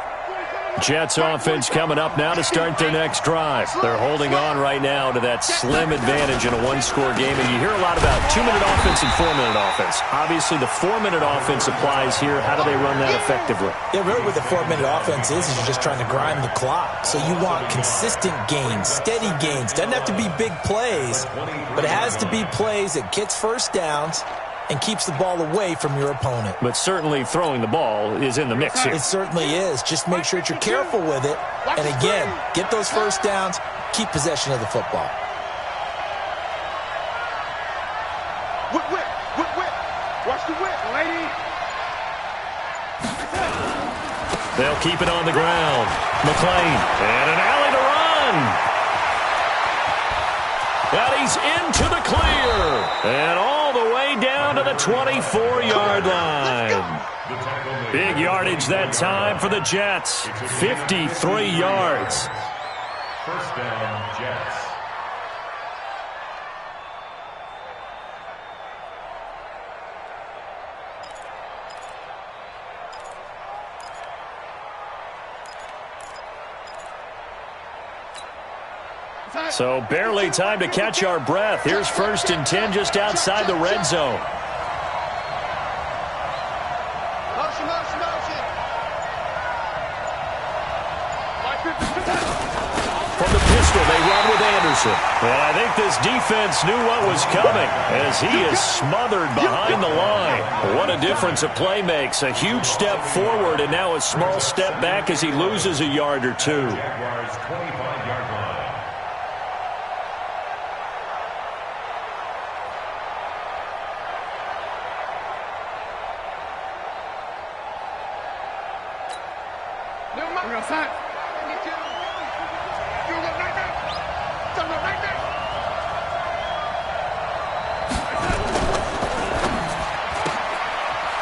Jets offense coming up now to start their next drive. They're holding on right now to that slim advantage in a one-score game, and you hear a lot about 2-minute offense and 4-minute offense. Obviously, the 4-minute offense applies here. How do they run that effectively? Yeah, really what the 4-minute offense is you're just trying to grind the clock. So you want consistent gains, steady gains. Doesn't have to be big plays, but it has to be plays that gets first downs and keeps the ball away from your opponent. But certainly throwing the ball is in the mix here. It certainly is. Just make sure that you're careful with it. And again, get those first downs, keep possession of the football. Whip, whip, whip, whip. Watch the whip, lady. They'll keep it on the ground. McClain, and an alley to run. And he's into the clear. And all the way down to the 24-yard line. Big yardage that time for the Jets. 53 yards. First down, Jets. So barely time to catch our breath. Here's 1st and 10 just outside the red zone. Motion, motion, motion. From the pistol, they run with Anderson. And I think this defense knew what was coming as he is smothered behind the line. What a difference a play makes. A huge step forward and now a small step back as he loses a yard or two. Jaguars 25-yard line. We're outside. You look right there. Don't look right there.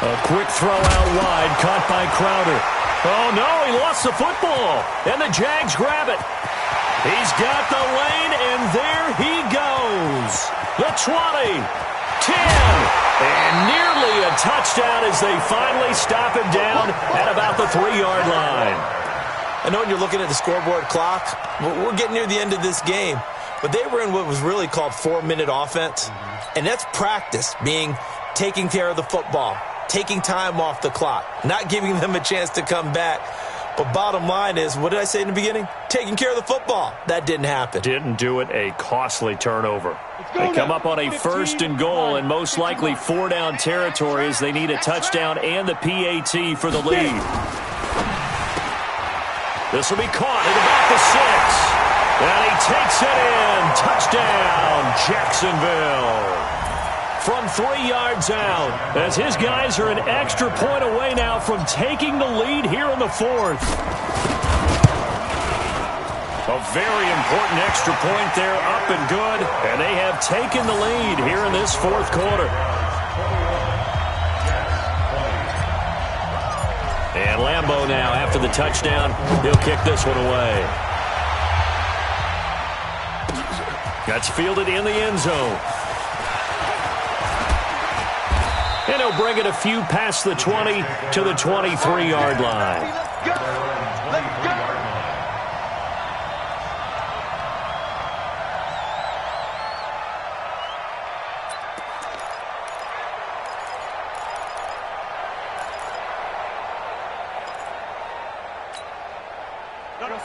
A quick throw out wide, caught by Crowder. Oh, no, he lost the football. And the Jags grab it. He's got the lane, and there he goes. The 20, 10, and nearly a touchdown as they finally stop him down at about the 3-yard line. I know when you're looking at the scoreboard clock, we're getting near the end of this game, but they were in what was really called 4-minute offense, and that's practice, being taking care of the football, taking time off the clock, not giving them a chance to come back. But bottom line is, what did I say in the beginning? Taking care of the football. That didn't happen. Didn't do it. A costly turnover. They come up on a 1st and goal and most likely 4-down territory as they need a touchdown and the PAT for the lead. This will be caught at about the 6. And he takes it in. Touchdown, Jacksonville. From 3 yards out, as his guys are an extra point away now from taking the lead here in the 4th. A very important extra point there, up and good, and they have taken the lead here in this 4th quarter. And Lambeau now, after the touchdown, he'll kick this one away. That's fielded in the end zone. And he'll bring it a few past the 20 to the 23-yard line. Let's go. Let's go.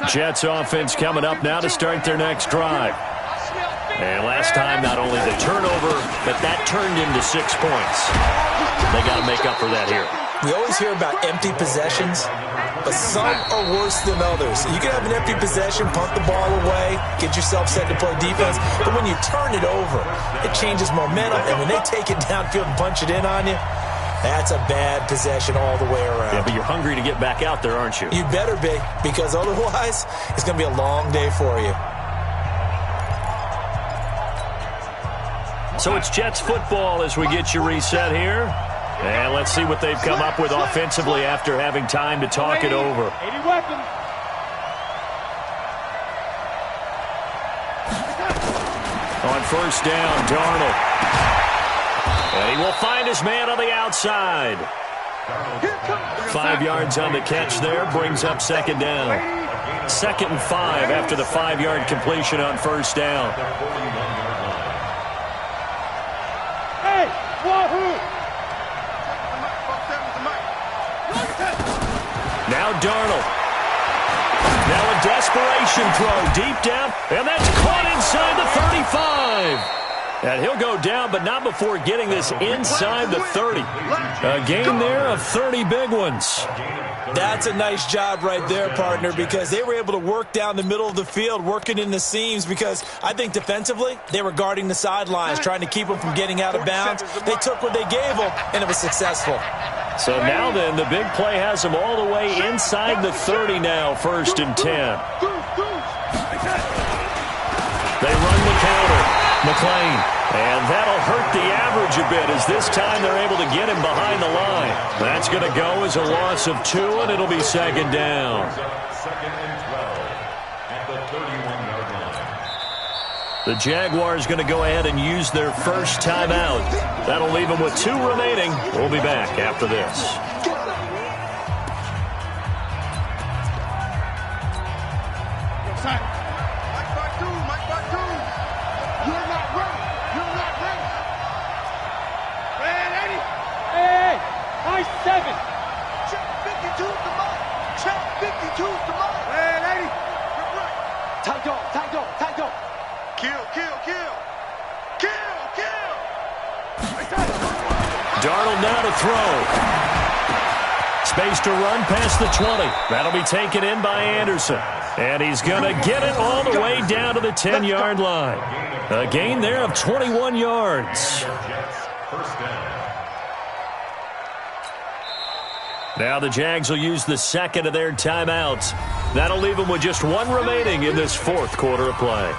Jets offense coming up now to start their next drive. And last time, not only the turnover, but that turned into 6 points. They got to make up for that here. We always hear about empty possessions, but some are worse than others. You can have an empty possession, punt the ball away, get yourself set to play defense, but when you turn it over, it changes momentum, and when they take it downfield and punch it in on you, that's a bad possession all the way around. Yeah, but you're hungry to get back out there, aren't you? You better be, because otherwise, it's going to be a long day for you. So it's Jets football as we get you reset here. And let's see what they've come up with offensively after having time to talk it over. 80 weapons. On 1st down, Darnold. And he will find his man on the outside. 5 yards on the catch there, brings up second down. 2nd and 5 after the 5-yard completion on first down. Hey, wahoo! Now Darnold. Now a desperation throw deep down, and that's caught inside the 35. And he'll go down, but not before getting this inside the 30. A gain there of 30 big ones. That's a nice job right there, partner, because they were able to work down the middle of the field, working in the seams, because I think defensively they were guarding the sidelines, trying to keep them from getting out of bounds. They took what they gave them, and it was successful. So now then, the big play has them all the way inside the 30 now, 1st and 10. They run the counter. McLean. And that'll hurt the average a bit as this time they're able to get him behind the line. That's going to go as a loss of 2, and it'll be second down. 2nd and 12 at the 31-yard line. The Jaguars going to go ahead and use their first timeout. That'll leave them with 2 remaining. We'll be back after this. Check 52 the mark. Check 52 the mark. Hey, lady. Tight dog, tight dog, tight dog. Kill, kill, kill. Kill, kill. Darnold now to throw. Space to run past the 20. That'll be taken in by Anderson. And he's going to get it all the way down to the 10-yard line. A gain there of 21 yards. First down. Now the Jags will use the 2nd of their timeouts. That'll leave them with just 1 remaining in this 4th quarter of play.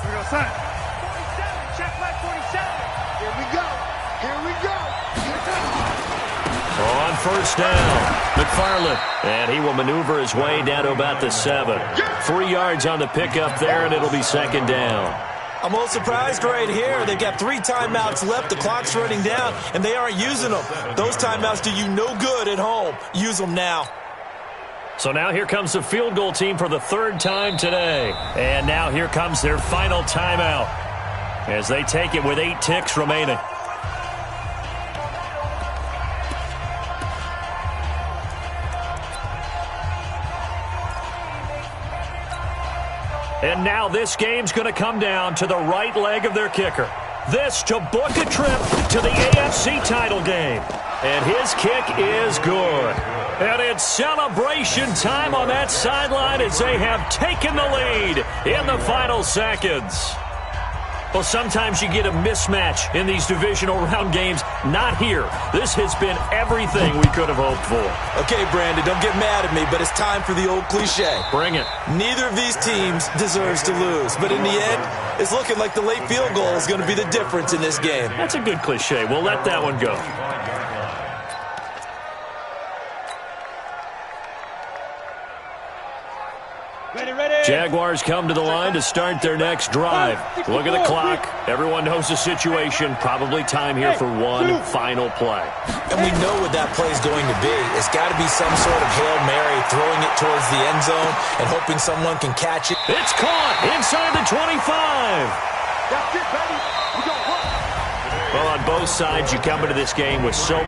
Here we go, son. 47, check back 47. Here we go. Here we go. On first down, McFarland. And he will maneuver his way down to about the 7. 3 yards on the pickup there, and it'll be second down. I'm a little surprised right here. They've got 3 timeouts left. The clock's running down, and they aren't using them. Those timeouts do you no good at home. Use them now. So now here comes the field goal team for the 3rd time today. And now here comes their final timeout as they take it with 8 ticks remaining. And now this game's going to come down to the right leg of their kicker. This to book a trip to the AFC title game. And his kick is good. And it's celebration time on that sideline as they have taken the lead in the final seconds. Well, sometimes you get a mismatch in these divisional round games. Not here. This has been everything we could have hoped for. Okay, Brandon, don't get mad at me, but it's time for the old cliche. Bring it. Neither of these teams deserves to lose, but in the end, it's looking like the late field goal is going to be the difference in this game. That's a good cliche. We'll let that one go. Jaguars come to the line to start their next drive. Look at the clock. Everyone knows the situation. Probably time here for one final play. And we know what that play is going to be. It's got to be some sort of Hail Mary, throwing it towards the end zone and hoping someone can catch it. It's caught inside the 25. That's it, baby. We gonna work. Well, on both sides, you come into this game with so